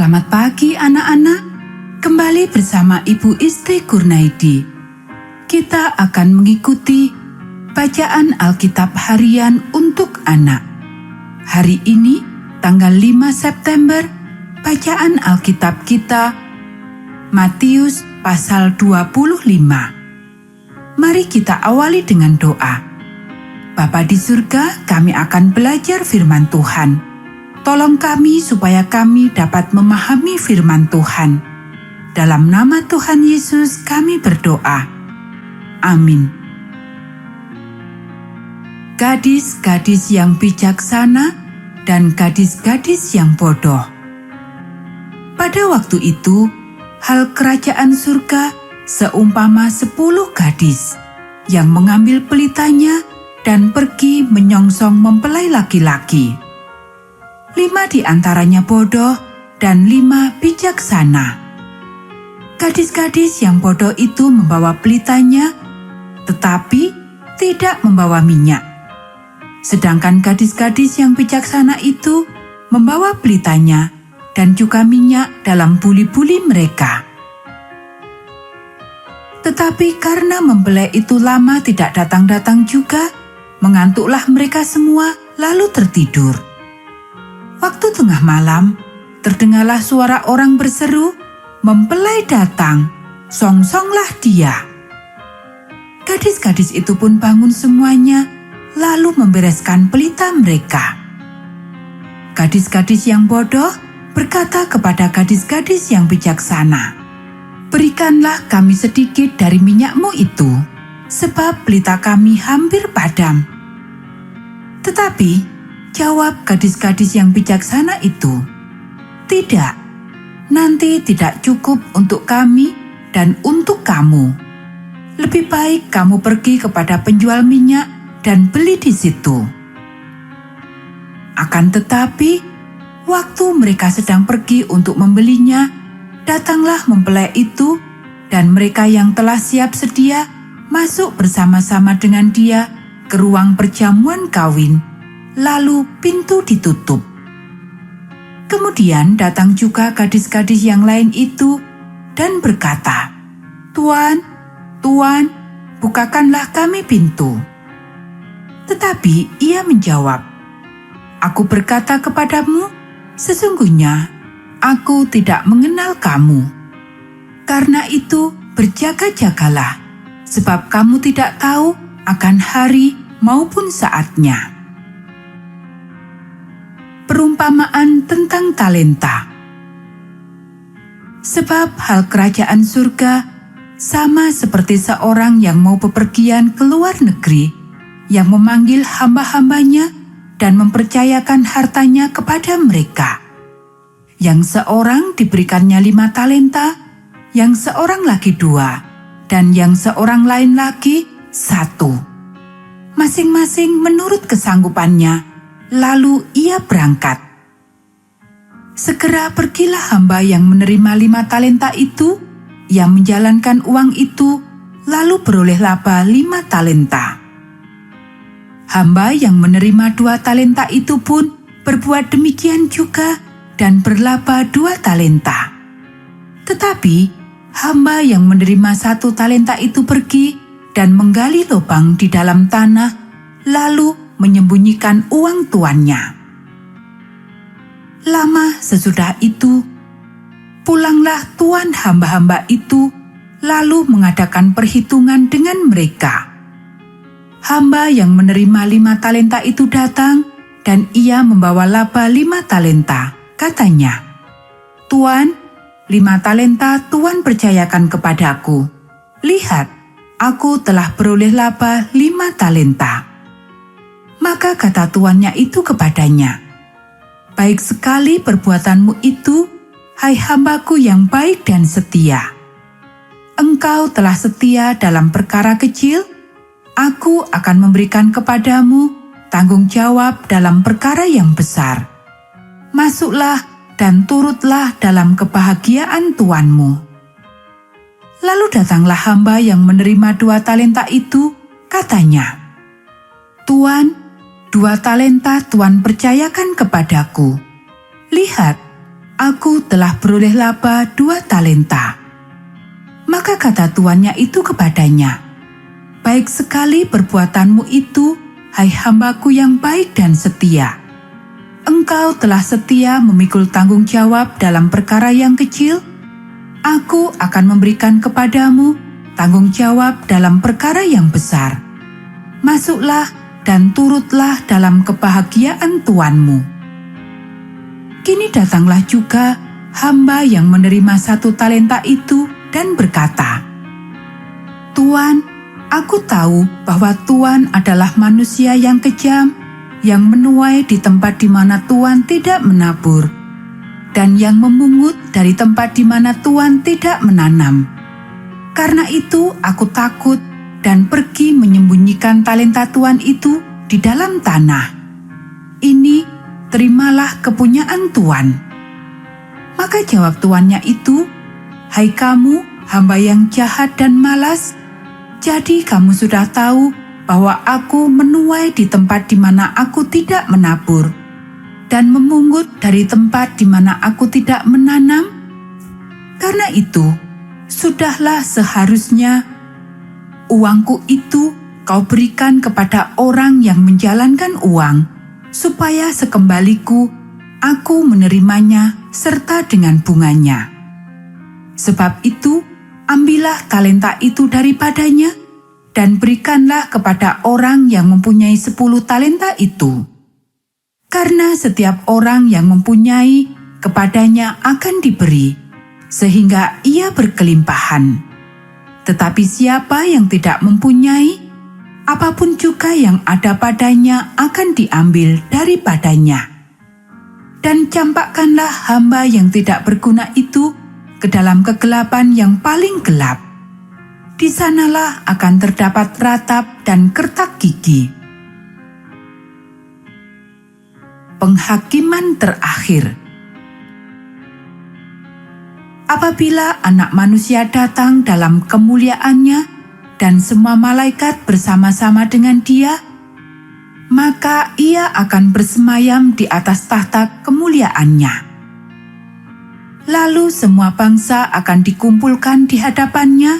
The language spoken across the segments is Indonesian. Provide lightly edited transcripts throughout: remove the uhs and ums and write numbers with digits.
Selamat pagi anak-anak, kembali bersama Ibu Istri Kurnaidi. Kita akan mengikuti bacaan Alkitab harian untuk anak. Hari ini, tanggal 5 September, bacaan Alkitab kita Matius pasal 25. Mari kita awali dengan doa. Bapa di surga, kami akan belajar firman Tuhan. Tolong kami supaya kami dapat memahami firman Tuhan. Dalam nama Tuhan Yesus kami berdoa. Amin. Gadis-gadis yang bijaksana dan gadis-gadis yang bodoh. Pada waktu itu, hal kerajaan surga seumpama 10 gadis yang mengambil pelitanya dan pergi menyongsong mempelai laki-laki. 5 di antaranya bodoh dan 5 bijaksana. Gadis-gadis yang bodoh itu membawa pelitanya, tetapi tidak membawa minyak. Sedangkan gadis-gadis yang bijaksana itu membawa pelitanya dan juga minyak dalam buli-buli mereka. Tetapi karena mempelai itu lama tidak datang-datang juga, mengantuklah mereka semua lalu tertidur. Waktu tengah malam, terdengarlah suara orang berseru, "Mempelai datang, songsonglah dia." Gadis-gadis itu pun bangun semuanya, lalu membereskan pelita mereka. Gadis-gadis yang bodoh berkata kepada gadis-gadis yang bijaksana, "Berikanlah kami sedikit dari minyakmu itu, sebab pelita kami hampir padam." Tetapi jawab gadis-gadis yang bijaksana itu, "Tidak, nanti tidak cukup untuk kami dan untuk kamu. Lebih baik kamu pergi kepada penjual minyak dan beli di situ." Akan tetapi, waktu mereka sedang pergi untuk membelinya, datanglah mempelai itu, dan mereka yang telah siap sedia masuk bersama-sama dengan dia ke ruang perjamuan kawin. Lalu pintu ditutup. Kemudian datang juga gadis-gadis yang lain itu dan berkata, "Tuan, Tuan, bukakanlah kami pintu." Tetapi ia menjawab, "Aku berkata kepadamu, sesungguhnya aku tidak mengenal kamu. Karena itu berjaga-jagalah, sebab kamu tidak tahu akan hari maupun saatnya." Perumpamaan tentang talenta. Sebab hal kerajaan surga sama seperti seorang yang mau bepergian ke luar negeri, yang memanggil hamba-hambanya dan mempercayakan hartanya kepada mereka. Yang seorang diberikannya 5 talenta, yang seorang lagi 2, dan yang seorang lain lagi 1. Masing-masing menurut kesanggupannya. Lalu ia berangkat. Segera pergilah hamba yang menerima 5 talenta itu, yang menjalankan uang itu, lalu beroleh laba 5 talenta. Hamba yang menerima 2 talenta itu pun berbuat demikian juga dan berlaba 2 talenta. Tetapi hamba yang menerima 1 talenta itu pergi dan menggali lubang di dalam tanah, lalu menyembunyikan uang tuannya. Lama sesudah itu, pulanglah tuan hamba-hamba itu, lalu mengadakan perhitungan dengan mereka. Hamba yang menerima 5 talenta itu datang, dan ia membawa laba 5 talenta. Katanya, "Tuan, 5 talenta Tuan percayakan kepadaku. Lihat, aku telah beroleh laba 5 talenta." Maka kata tuannya itu kepadanya, "Baik sekali perbuatanmu itu, hai hambaku yang baik dan setia. Engkau telah setia dalam perkara kecil, aku akan memberikan kepadamu tanggung jawab dalam perkara yang besar. Masuklah dan turutlah dalam kebahagiaan tuanmu." Lalu datanglah hamba yang menerima 2 talenta itu, katanya, "Tuan, 2 talenta Tuan percayakan kepadaku. Lihat, Aku telah beroleh laba 2 talenta. Maka kata tuannya itu kepadanya, baik sekali perbuatanmu itu, hai hambaku yang baik dan setia. Engkau telah setia memikul tanggung jawab dalam perkara yang kecil, aku akan memberikan kepadamu tanggung jawab dalam perkara yang besar. Masuklah dan turutlah dalam kebahagiaan tuanmu. Kini datanglah juga hamba yang menerima 1 talenta itu dan berkata, Tuan, aku tahu bahwa Tuan adalah manusia yang kejam, yang menuai di tempat di mana Tuan tidak menabur, dan yang memungut dari tempat di mana Tuan tidak menanam. Karena itu aku takut dan pergi menyembunyikan talenta Tuan itu di dalam tanah. Ini terimalah kepunyaan Tuan. Maka jawab tuannya itu, hai kamu, hamba yang jahat dan malas, jadi kamu sudah tahu bahwa aku menuai di tempat di mana aku tidak menabur, dan memungut dari tempat di mana aku tidak menanam. Karena itu, sudahlah seharusnya uangku itu kau berikan kepada orang yang menjalankan uang, supaya sekembaliku aku menerimanya serta dengan bunganya. Sebab itu, ambillah talenta itu daripadanya, dan berikanlah kepada orang yang mempunyai 10 talenta itu. Karena setiap orang yang mempunyai, kepadanya akan diberi, sehingga ia berkelimpahan. Tetapi siapa yang tidak mempunyai, apapun juga yang ada padanya akan diambil daripadanya. Dan campakkanlah hamba yang tidak berguna itu ke dalam kegelapan yang paling gelap. Di sanalah akan terdapat ratap dan kertak gigi. Penghakiman terakhir. Apabila Anak Manusia datang dalam kemuliaannya dan semua malaikat bersama-sama dengan Dia, maka Ia akan bersemayam di atas tahta kemuliaannya. Lalu semua bangsa akan dikumpulkan di hadapannya,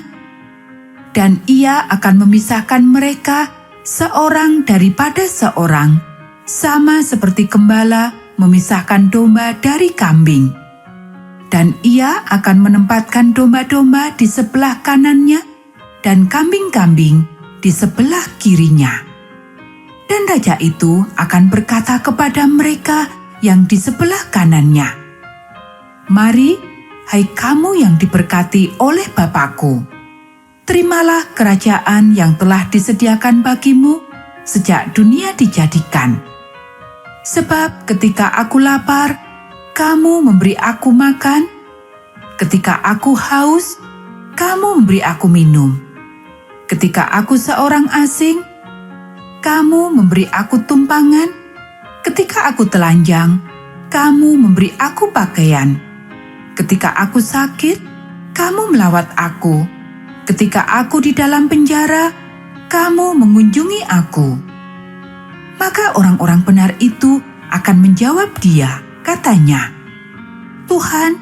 dan Ia akan memisahkan mereka seorang daripada seorang, sama seperti gembala memisahkan domba dari kambing. Dan Ia akan menempatkan domba-domba di sebelah kanannya dan kambing-kambing di sebelah kirinya. Dan raja itu akan berkata kepada mereka yang di sebelah kanannya, Mari, hai kamu yang diberkati oleh Bapa-Ku, terimalah kerajaan yang telah disediakan bagimu sejak dunia dijadikan. Sebab ketika aku lapar, kamu memberi aku makan. Ketika aku haus, kamu memberi aku minum. Ketika aku seorang asing, kamu memberi aku tumpangan. Ketika aku telanjang, kamu memberi aku pakaian. Ketika aku sakit, kamu melawat aku. Ketika aku di dalam penjara, kamu mengunjungi aku. Maka orang-orang benar itu akan menjawab Dia, katanya, Tuhan,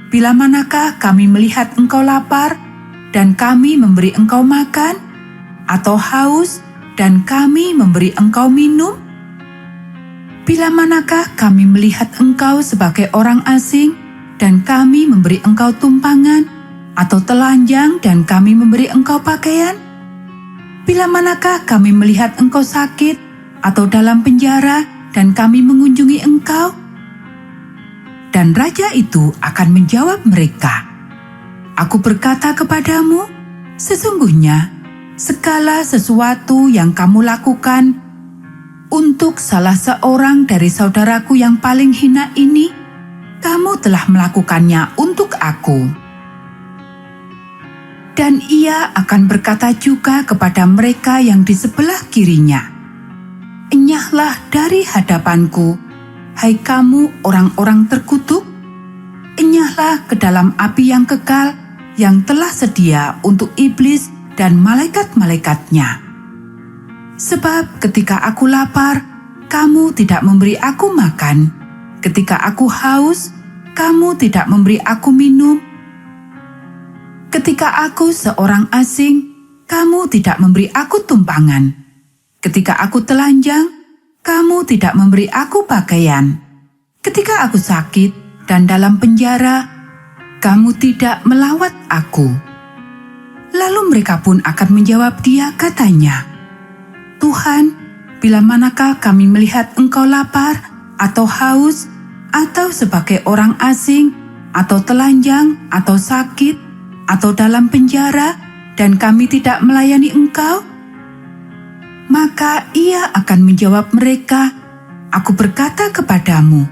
bila manakah kami melihat Engkau lapar dan kami memberi Engkau makan, atau haus dan kami memberi Engkau minum? Bila manakah kami melihat Engkau sebagai orang asing dan kami memberi Engkau tumpangan, atau telanjang dan kami memberi Engkau pakaian? Bila manakah kami melihat Engkau sakit atau dalam penjara dan kami mengunjungi Engkau? Dan raja itu akan menjawab mereka, Aku berkata kepadamu, sesungguhnya segala sesuatu yang kamu lakukan untuk salah seorang dari saudaraku yang paling hina ini, kamu telah melakukannya untuk aku. Dan Ia akan berkata juga kepada mereka yang di sebelah kirinya, Enyahlah dari hadapanku, hai kamu orang-orang terkutuk, enyahlah ke dalam api yang kekal yang telah sedia untuk iblis dan malaikat-malaikatnya. Sebab ketika aku lapar, kamu tidak memberi aku makan. Ketika aku haus, kamu tidak memberi aku minum? Ketika aku seorang asing, kamu tidak memberi aku tumpangan. Ketika aku telanjang, kamu tidak memberi aku pakaian. Ketika aku sakit dan dalam penjara, kamu tidak melawat aku. Lalu mereka pun akan menjawab dia katanya, Tuhan, bila manakah kami melihat engkau lapar atau haus, atau sebagai orang asing, atau telanjang, atau sakit, atau dalam penjara, dan kami tidak melayani engkau? Maka ia akan menjawab mereka, aku berkata kepadamu,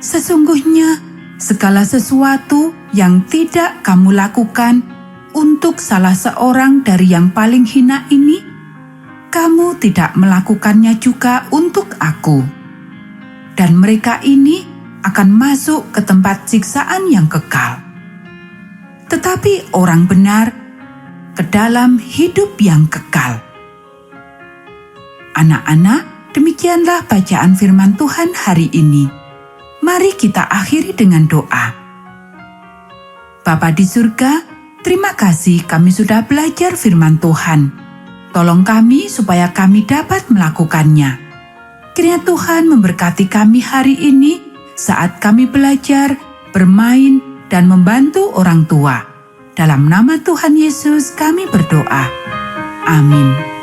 sesungguhnya segala sesuatu yang tidak kamu lakukan untuk salah seorang dari yang paling hina ini, kamu tidak melakukannya juga untuk aku. Dan mereka ini akan masuk ke tempat siksaan yang kekal. Tetapi orang benar ke dalam hidup yang kekal. Anak-anak, demikianlah bacaan firman Tuhan hari ini. Mari kita akhiri dengan doa. Bapa di surga, terima kasih kami sudah belajar firman Tuhan. Tolong kami supaya kami dapat melakukannya. Kiranya Tuhan memberkati kami hari ini saat kami belajar, bermain, dan membantu orang tua. Dalam nama Tuhan Yesus kami berdoa. Amin.